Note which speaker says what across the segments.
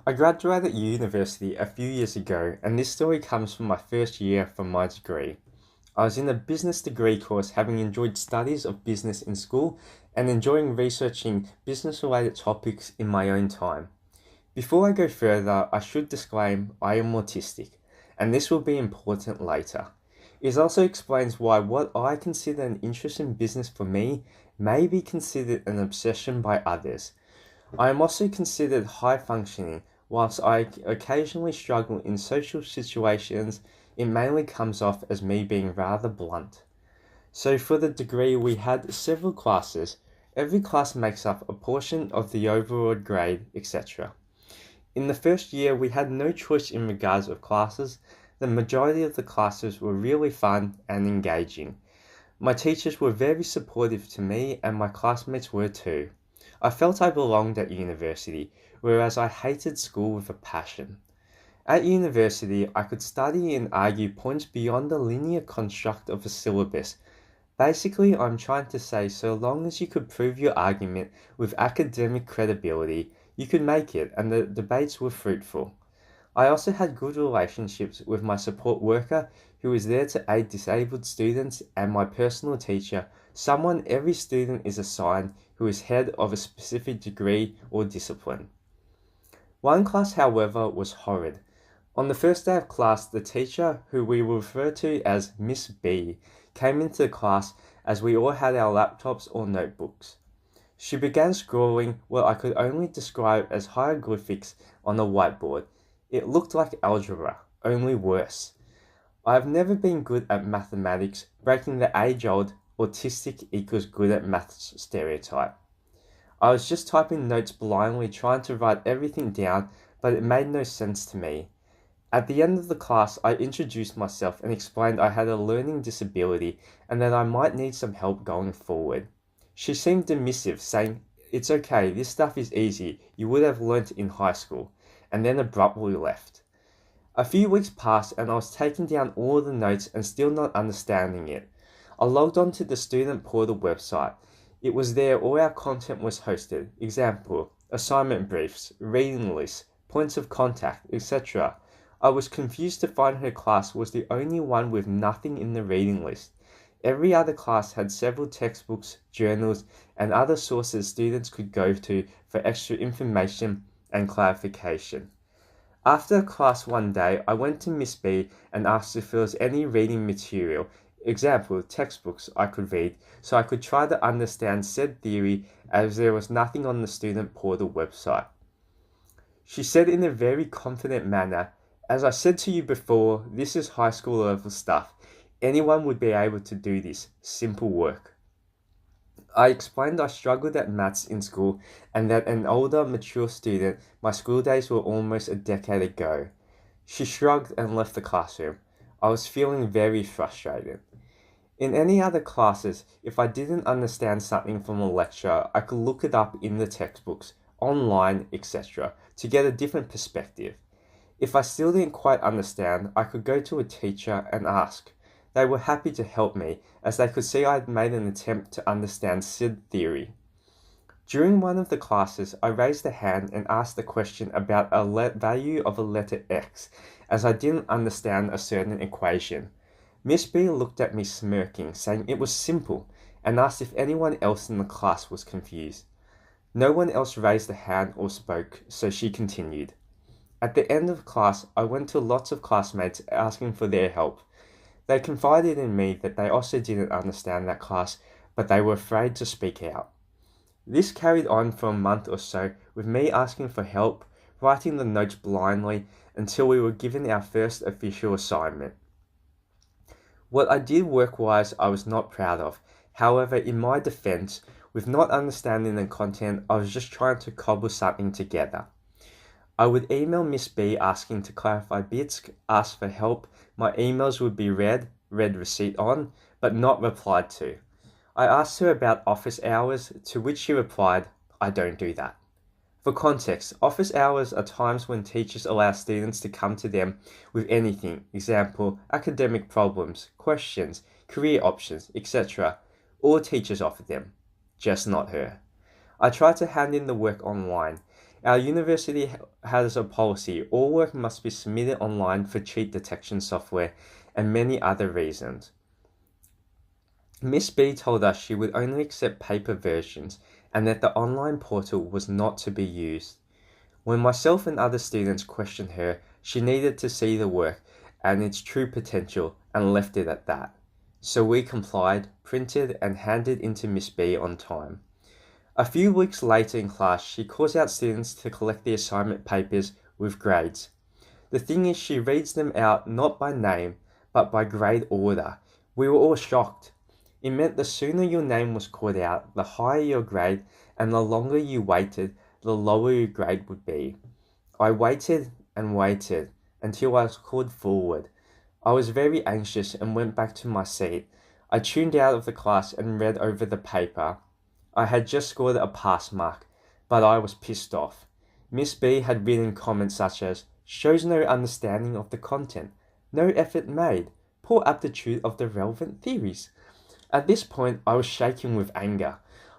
Speaker 1: I graduated university a few years ago, and this story comes from my first year from my degree. I was in a business degree course, having enjoyed studies of business in school and enjoying researching business related topics in my own time. Before I go further, I should disclaim I am autistic, and this will be important later. It also explains why what I consider an interest in business for me may be considered an obsession by others. I am also considered high functioning. Whilst I occasionally struggle in social situations, it mainly comes off as me being rather blunt. So for the degree, we had several classes. Every class makes up a portion of the overall grade, etc. In the first year, we had no choice in regards of classes. The majority of the classes were really fun and engaging. My teachers were very supportive to me, and my classmates were too. I felt I belonged at university, whereas I hated school with a passion. At university, I could study and argue points beyond the linear construct of a syllabus. Basically, I'm trying to say so long as you could prove your argument with academic credibility, you could make it, and the debates were fruitful. I also had good relationships with my support worker who was there to aid disabled students and my personal teacher, someone every student is assigned who is head of a specific degree or discipline. One class, however, was horrid. On the first day of class, the teacher, who we will refer to as Miss B, came into the class as we all had our laptops or notebooks. She began scrawling what I could only describe as hieroglyphics on the whiteboard. It looked like algebra, only worse. I have never been good at mathematics, breaking the age-old autistic equals good at maths stereotype. I was just typing notes blindly, trying to write everything down, but it made no sense to me. At the end of the class, I introduced myself and explained I had a learning disability and that I might need some help going forward. She seemed dismissive, saying, "It's okay, this stuff is easy, you would have learnt in high school," and then abruptly left. A few weeks passed and I was taking down all the notes and still not understanding it. I logged on to the student portal website. It was there all our content was hosted. Example, assignment briefs, reading lists, points of contact, etc. I was confused to find her class was the only one with nothing in the reading list. Every other class had several textbooks, journals, and other sources students could go to for extra information and clarification. After class one day, I went to Miss B and asked if there was any reading material, example, textbooks I could read, so I could try to understand said theory as there was nothing on the student portal website. She said in a very confident manner, "As I said to you before, this is high school level stuff. Anyone would be able to do this. Simple work." I explained I struggled at maths in school and that an older, mature student, my school days were almost a decade ago. She shrugged and left the classroom. I was feeling very frustrated. In any other classes, if I didn't understand something from a lecture, I could look it up in the textbooks, online, etc., to get a different perspective. If I still didn't quite understand, I could go to a teacher and ask. They were happy to help me, as they could see I had made an attempt to understand said theory. During one of the classes, I raised a hand and asked a question about a value of a letter x, as I didn't understand a certain equation. Miss B looked at me smirking, saying it was simple, and asked if anyone else in the class was confused. No one else raised a hand or spoke, so she continued. At the end of class, I went to lots of classmates asking for their help. They confided in me that they also didn't understand that class, but they were afraid to speak out. This carried on for a month or so, with me asking for help, writing the notes blindly, until we were given our first official assignment. What I did work-wise I was not proud of. However, in my defense, with not understanding the content, I was just trying to cobble something together. I would email Miss B asking to clarify bits, ask for help. My emails would be read receipt on, but not replied to. I asked her about office hours, to which she replied, "I don't do that." For context, office hours are times when teachers allow students to come to them with anything, example, academic problems, questions, career options, etc. All teachers offer them, just not her. I tried to hand in the work online. Our university has a policy: all work must be submitted online for cheat detection software and many other reasons. Miss B told us she would only accept paper versions and that the online portal was not to be used. When myself and other students questioned her, she needed to see the work and its true potential and left it at that. So we complied, printed, and handed in to Miss B on time. A few weeks later in class, she calls out students to collect the assignment papers with grades. The thing is, she reads them out not by name, but by grade order. We were all shocked. It meant the sooner your name was called out, the higher your grade, and the longer you waited, the lower your grade would be. I waited and waited until I was called forward. I was very anxious and went back to my seat. I tuned out of the class and read over the paper. I had just scored a pass mark, but I was pissed off. Miss B had written comments such as, "Shows no understanding of the content, no effort made, poor aptitude of the relevant theories." At this point, I was shaking with anger.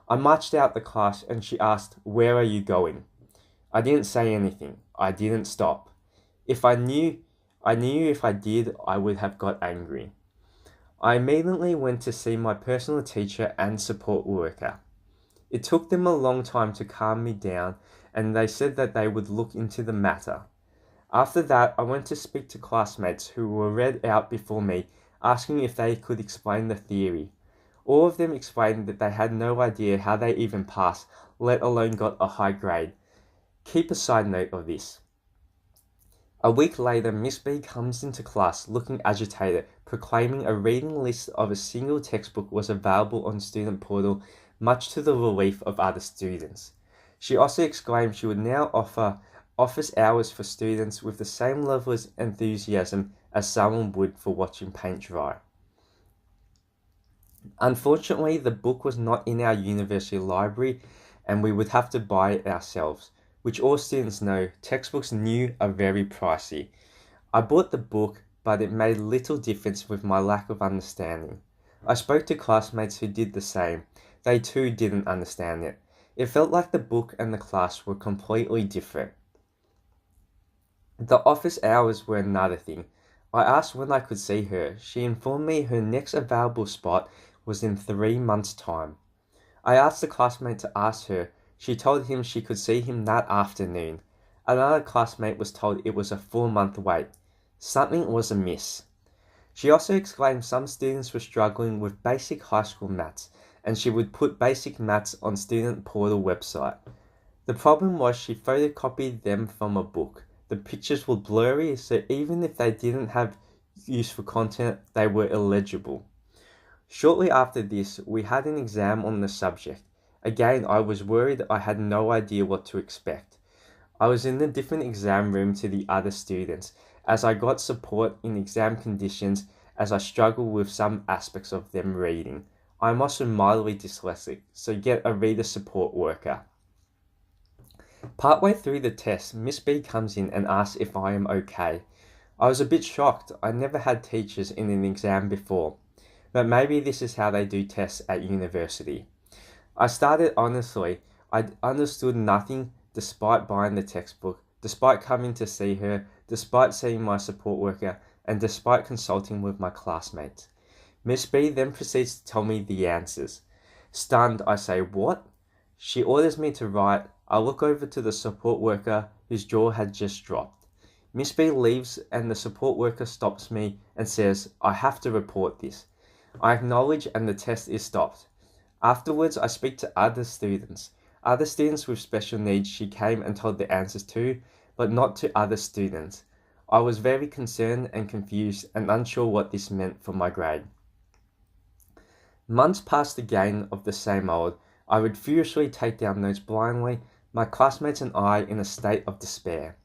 Speaker 1: I marched out the class and she asked, "Where are you going?" I didn't say anything. I didn't stop. I knew if I did, I would have got angry. I immediately went to see my personal teacher and support worker. It took them a long time to calm me down, and they said that they would look into the matter. After that, I went to speak to classmates who were read out before me, asking if they could explain the theory. All of them explained that they had no idea how they even passed, let alone got a high grade. Keep a side note of this. A week later, Miss B comes into class looking agitated, proclaiming a reading list of a single textbook was available on student portal, much to the relief of other students. She also exclaimed she would now offer office hours for students with the same level of enthusiasm as someone would for watching paint dry. Unfortunately, the book was not in our university library and we would have to buy it ourselves, which all students know textbooks new are very pricey. I bought the book, but it made little difference with my lack of understanding. I spoke to classmates who did the same. They too didn't understand it. It felt like the book and the class were completely different. The office hours were another thing. I asked when I could see her. She informed me her next available spot was in 3 months' time. I asked a classmate to ask her. She told him she could see him that afternoon. Another classmate was told it was a 4-month wait. Something was amiss. She also exclaimed some students were struggling with basic high school maths, and she would put basic maths on student portal website. The problem was she photocopied them from a book. The pictures were blurry, so even if they didn't have useful content, they were illegible. Shortly after this, we had an exam on the subject. Again, I was worried I had no idea what to expect. I was in a different exam room to the other students, as I got support in exam conditions as I struggled with some aspects of them reading. I'm also mildly dyslexic, so get a reader support worker. Partway through the test, Miss B comes in and asks if I am okay. I was a bit shocked. I never had teachers in an exam before, but maybe this is how they do tests at university. I started honestly. I understood nothing despite buying the textbook, despite coming to see her, despite seeing my support worker, and despite consulting with my classmates. Miss B then proceeds to tell me the answers. Stunned, I say, "What?" She orders me to write. I look over to the support worker whose jaw had just dropped. Miss B leaves and the support worker stops me and says, "I have to report this." I acknowledge and the test is stopped. Afterwards, I speak to other students. Other students with special needs she came and told the answers to, but not to other students. I was very concerned and confused and unsure what this meant for my grade. Months passed again of the same old. I would furiously take down notes blindly, my classmates and I in a state of despair.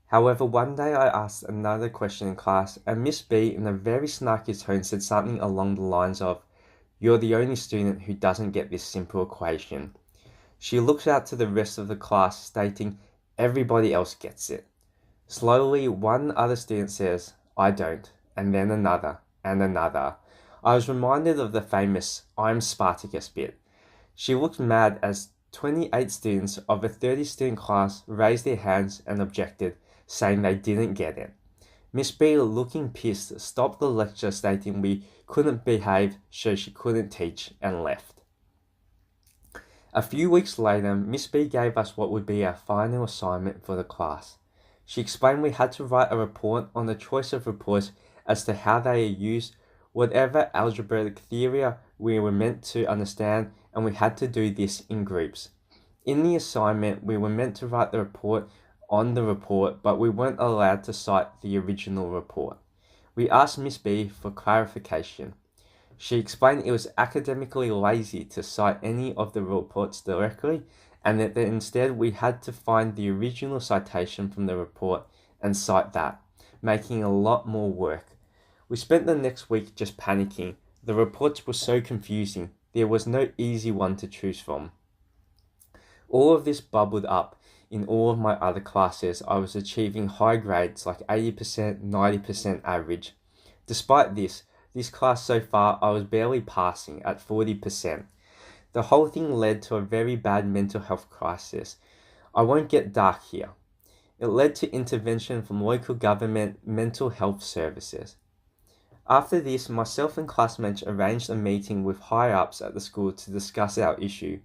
Speaker 1: However, one day I asked another question in class, and Miss B in a very snarky tone said something along the lines of, "You're the only student who doesn't get this simple equation." She looks out to the rest of the class, stating, "Everybody else gets it." Slowly, one other student says, "I don't," and then another, and another. I was reminded of the famous "I'm Spartacus" bit. She looked mad as 28 students of a 30-student class raised their hands and objected, saying they didn't get it. Miss B, looking pissed, stopped the lecture stating we couldn't behave, so she couldn't teach, and left. A few weeks later, Miss B gave us what would be our final assignment for the class. She explained we had to write a report on the choice of reports as to how they are used, whatever algebraic theory we were meant to understand, and we had to do this in groups. In the assignment, we were meant to write the report on the report, but we weren't allowed to cite the original report. We asked Miss B for clarification. She explained it was academically lazy to cite any of the reports directly, and that instead we had to find the original citation from the report and cite that, making a lot more work. We spent the next week just panicking. The reports were so confusing. There was no easy one to choose from. All of this bubbled up in all of my other classes. I was achieving high grades like 80%, 90% average. Despite this class so far I was barely passing at 40%. The whole thing led to a very bad mental health crisis. I won't get dark here. It led to intervention from local government mental health services. After this, myself and classmates arranged a meeting with higher-ups at the school to discuss our issue.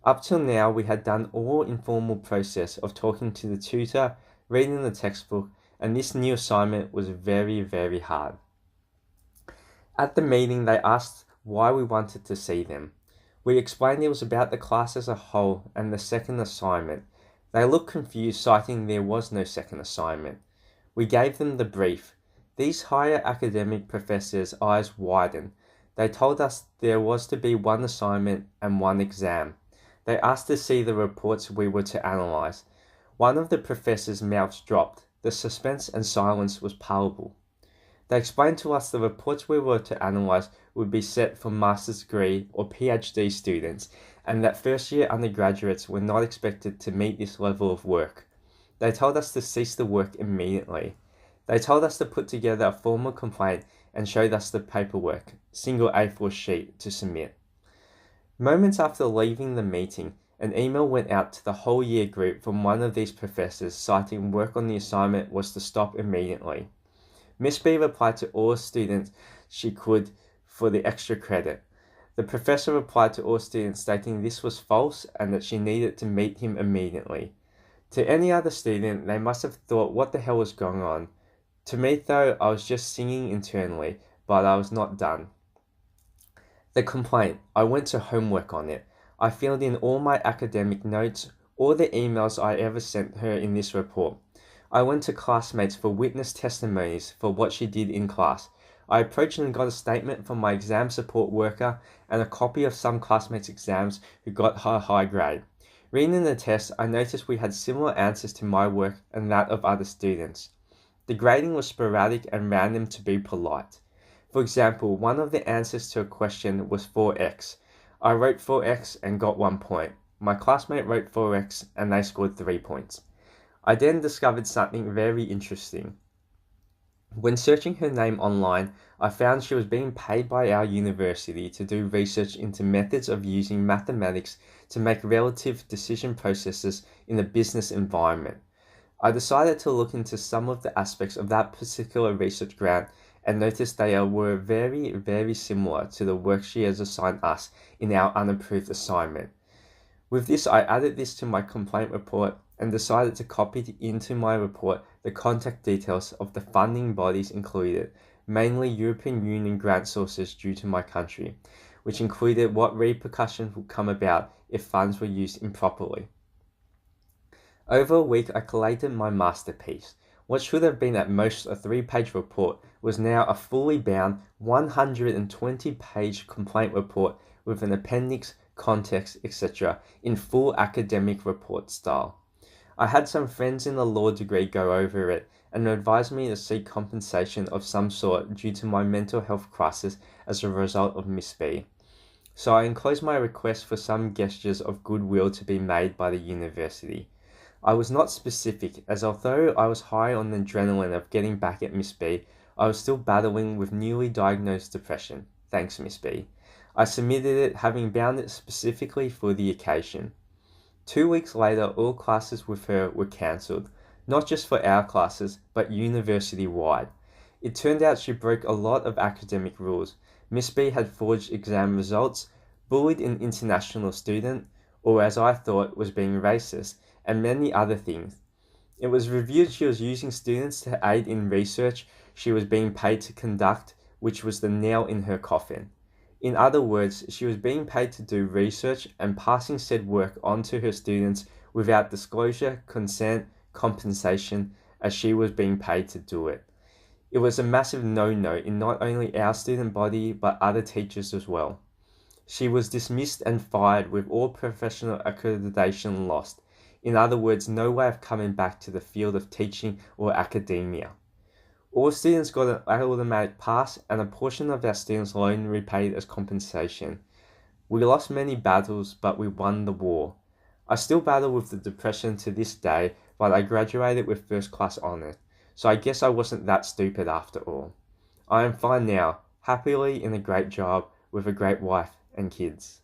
Speaker 1: Up till now, we had done all informal process of talking to the tutor, reading the textbook, and this new assignment was very, very hard. At the meeting, they asked why we wanted to see them. We explained it was about the class as a whole and the second assignment. They looked confused, citing there was no second assignment. We gave them the brief. These higher academic professors' eyes widened. They told us there was to be one assignment and one exam. They asked to see the reports we were to analyse. One of the professors' mouths dropped. The suspense and silence was palpable. They explained to us the reports we were to analyse would be set for master's degree or PhD students, and that first-year undergraduates were not expected to meet this level of work. They told us to cease the work immediately. They told us to put together a formal complaint and showed us the paperwork, single A4 sheet, to submit. Moments after leaving the meeting, an email went out to the whole year group from one of these professors citing work on the assignment was to stop immediately. Miss B replied to all students she could for the extra credit. The professor replied to all students stating this was false and that she needed to meet him immediately. To any other student, they must have thought what the hell was going on. To me though, I was just singing internally, but I was not done. The complaint, I went to homework on it. I filled in all my academic notes, all the emails I ever sent her in this report. I went to classmates for witness testimonies for what she did in class. I approached and got a statement from my exam support worker and a copy of some classmates' exams who got her high grade. Reading the test, I noticed we had similar answers to my work and that of other students. The grading was sporadic and random to be polite. For example, one of the answers to a question was 4x. I wrote 4x and got 1 point. My classmate wrote 4x and they scored 3 points. I then discovered something very interesting. When searching her name online, I found she was being paid by our university to do research into methods of using mathematics to make relative decision processes in a business environment. I decided to look into some of the aspects of that particular research grant and noticed they were very, very similar to the work she has assigned us in our unapproved assignment. With this, I added this to my complaint report and decided to copy into my report the contact details of the funding bodies included, mainly European Union grant sources due to my country, which included what repercussions would come about if funds were used improperly. Over a week, I collated my masterpiece. What should have been at most a 3-page report was now a fully bound 120-page complaint report with an appendix, context, etc. in full academic report style. I had some friends in the law degree go over it and advised me to seek compensation of some sort due to my mental health crisis as a result of Miss B. So I enclosed my request for some gestures of goodwill to be made by the university. I was not specific, as although I was high on the adrenaline of getting back at Miss B, I was still battling with newly diagnosed depression. Thanks, Miss B. I submitted it, having bound it specifically for the occasion. 2 weeks later, all classes with her were cancelled, not just for our classes, but university-wide. It turned out she broke a lot of academic rules. Miss B had forged exam results, bullied an international student, or as I thought, was being racist, and many other things. It was revealed she was using students to aid in research she was being paid to conduct, which was the nail in her coffin. In other words, she was being paid to do research and passing said work on to her students without disclosure, consent, compensation, as she was being paid to do it. It was a massive no-no in not only our student body but other teachers as well. She was dismissed and fired with all professional accreditation lost. In other words, no way of coming back to the field of teaching or academia. All students got an automatic pass and a portion of our students' loan repaid as compensation. We lost many battles, but we won the war. I still battle with the depression to this day, but I graduated with first class honours, so I guess I wasn't that stupid after all. I am fine now, happily in a great job, with a great wife and kids.